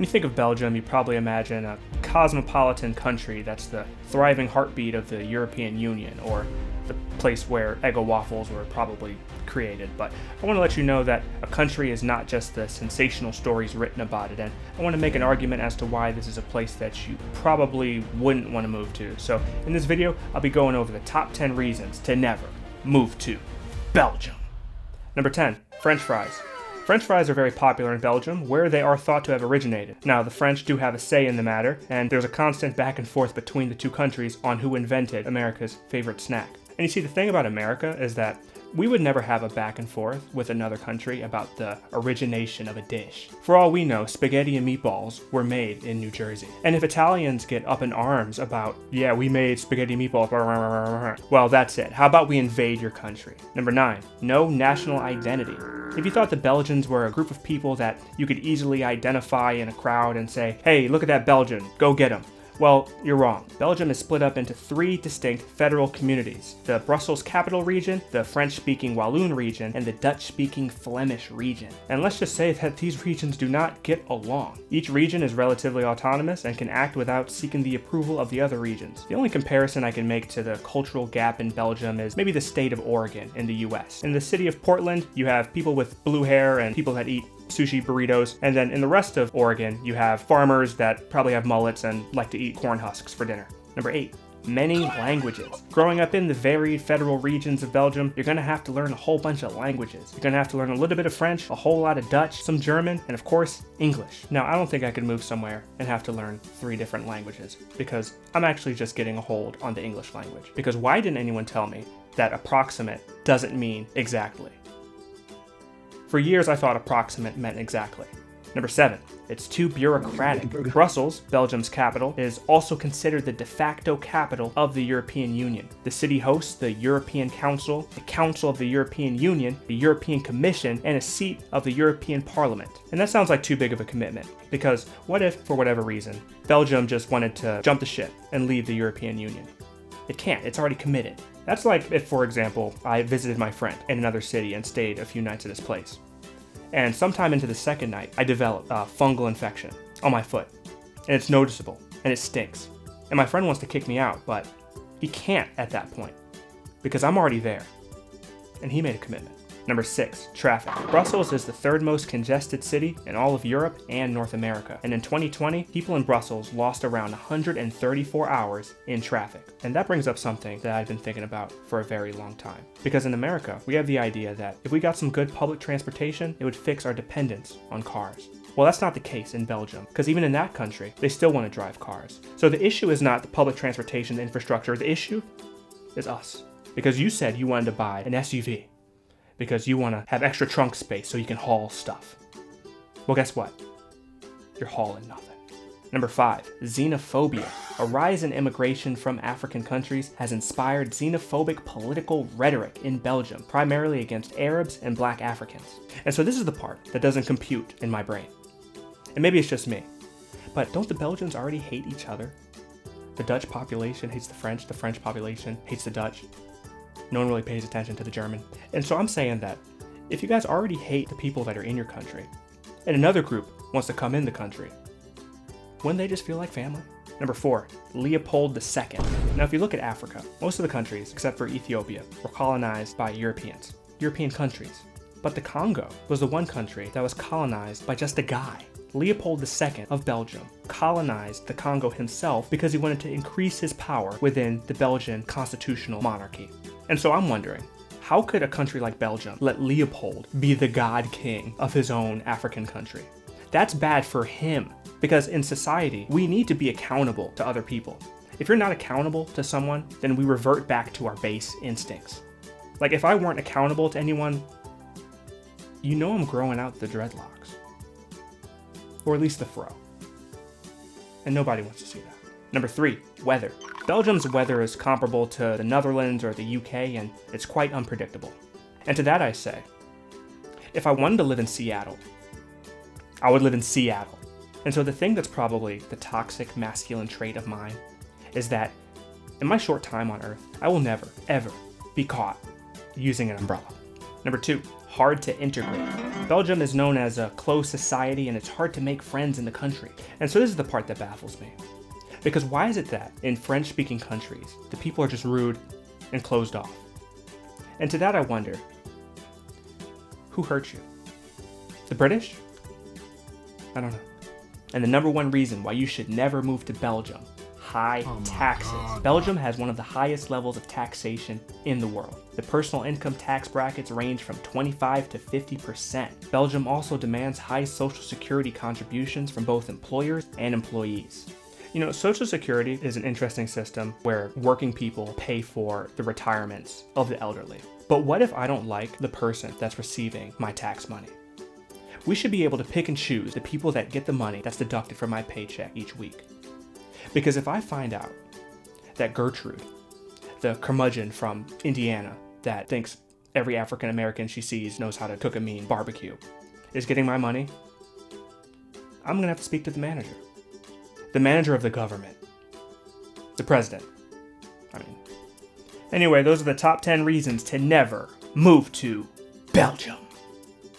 When you think of Belgium, you probably imagine a cosmopolitan country that's the thriving heartbeat of the European Union, or the place where Eggo waffles were probably created. But I want to let you know that a country is not just the sensational stories written about it, and I want to make an argument as to why this is a place that you probably wouldn't want to move to. So in this video, I'll be going over the top 10 reasons to never move to Belgium. Number 10, French fries. French fries are very popular in Belgium, where they are thought to have originated. Now, the French do have a say in the matter, and there's a constant back and forth between the two countries on who invented America's favorite snack. And you see, the thing about America is that we would never have a back and forth with another country about the origination of a dish. For all we know, spaghetti and meatballs were made in New Jersey. And if Italians get up in arms about, yeah, we made spaghetti meatballs, well, that's it. How about we invade your country? Number 9, no national identity. If you thought the Belgians were a group of people that you could easily identify in a crowd and say, hey, look at that Belgian, go get him. Well, you're wrong. Belgium is split up into 3 distinct federal communities: the Brussels capital region, the French-speaking Walloon region, and the Dutch-speaking Flemish region. And let's just say that these regions do not get along. Each region is relatively autonomous and can act without seeking the approval of the other regions. The only comparison I can make to the cultural gap in Belgium is maybe the state of Oregon in the US. In the city of Portland, you have people with blue hair and people that eat sushi burritos, and then in the rest of Oregon, you have farmers that probably have mullets and like to eat corn husks for dinner. Number 8, many languages. Growing up in the varied federal regions of Belgium, you're gonna have to learn a whole bunch of languages. You're gonna have to learn a little bit of French, a whole lot of Dutch, some German, and of course, English. Now, I don't think I could move somewhere and have to learn 3 different languages, because I'm actually just getting a hold on the English language. Because why didn't anyone tell me that approximate doesn't mean exactly? For years, I thought approximate meant exactly. Number 7, it's too bureaucratic. Brussels, Belgium's capital, is also considered the de facto capital of the European Union. The city hosts the European Council, the Council of the European Union, the European Commission, and a seat of the European Parliament. And that sounds like too big of a commitment, because what if, for whatever reason, Belgium just wanted to jump the ship and leave the European Union? It can't, it's already committed. That's like if, for example, I visited my friend in another city and stayed a few nights at his place. And sometime into the second night, I developed a fungal infection on my foot. And it's noticeable, and it stinks. And my friend wants to kick me out, but he can't at that point, because I'm already there. And he made a commitment. Number 6, traffic. Brussels is the 3rd most congested city in all of Europe and North America. And in 2020, people in Brussels lost around 134 hours in traffic. And that brings up something that I've been thinking about for a very long time. Because in America, we have the idea that if we got some good public transportation, it would fix our dependence on cars. Well, that's not the case in Belgium, because even in that country, they still want to drive cars. So the issue is not the public transportation infrastructure, the issue is us. Because you said you wanted to buy an SUV. Because you want to have extra trunk space so you can haul stuff. Well, guess what? You're hauling nothing. Number 5, xenophobia. A rise in immigration from African countries has inspired xenophobic political rhetoric in Belgium, primarily against Arabs and Black Africans. And so this is the part that doesn't compute in my brain. And maybe it's just me, but don't the Belgians already hate each other? The Dutch population hates the French population hates the Dutch. No one really pays attention to the German. And so I'm saying that if you guys already hate the people that are in your country, and another group wants to come in the country, wouldn't they just feel like family? Number 4, Leopold II. Now, if you look at Africa, most of the countries, except for Ethiopia, were colonized by Europeans, European countries. But the Congo was the one country that was colonized by just a guy. Leopold II of Belgium colonized the Congo himself because he wanted to increase his power within the Belgian constitutional monarchy. And so I'm wondering, how could a country like Belgium let Leopold be the god king of his own African country? That's bad for him, because in society, we need to be accountable to other people. If you're not accountable to someone, then we revert back to our base instincts. Like if I weren't accountable to anyone, you know I'm growing out the dreadlocks. Or at least the fro. And nobody wants to see that. Number 3, weather. Belgium's weather is comparable to the Netherlands or the UK, and it's quite unpredictable. And to that I say, if I wanted to live in Seattle, I would live in Seattle. And so the thing that's probably the toxic masculine trait of mine is that in my short time on Earth, I will never, ever be caught using an umbrella. Number 2, hard to integrate. Belgium is known as a closed society and it's hard to make friends in the country. And so this is the part that baffles me. Because why is it that in French-speaking countries, the people are just rude and closed off? And to that I wonder, who hurt you? The British? I don't know. And the number one reason why you should never move to Belgium: high taxes. Belgium has one of the highest levels of taxation in the world. The personal income tax brackets range from 25 to 50%. Belgium also demands high social security contributions from both employers and employees. You know, Social Security is an interesting system where working people pay for the retirements of the elderly. But what if I don't like the person that's receiving my tax money? We should be able to pick and choose the people that get the money that's deducted from my paycheck each week. Because if I find out that Gertrude, the curmudgeon from Indiana that thinks every African American she sees knows how to cook a mean barbecue, is getting my money, I'm gonna have to speak to the manager. The manager of the government. The president. Anyway, those are the top 10 reasons to never move to Belgium.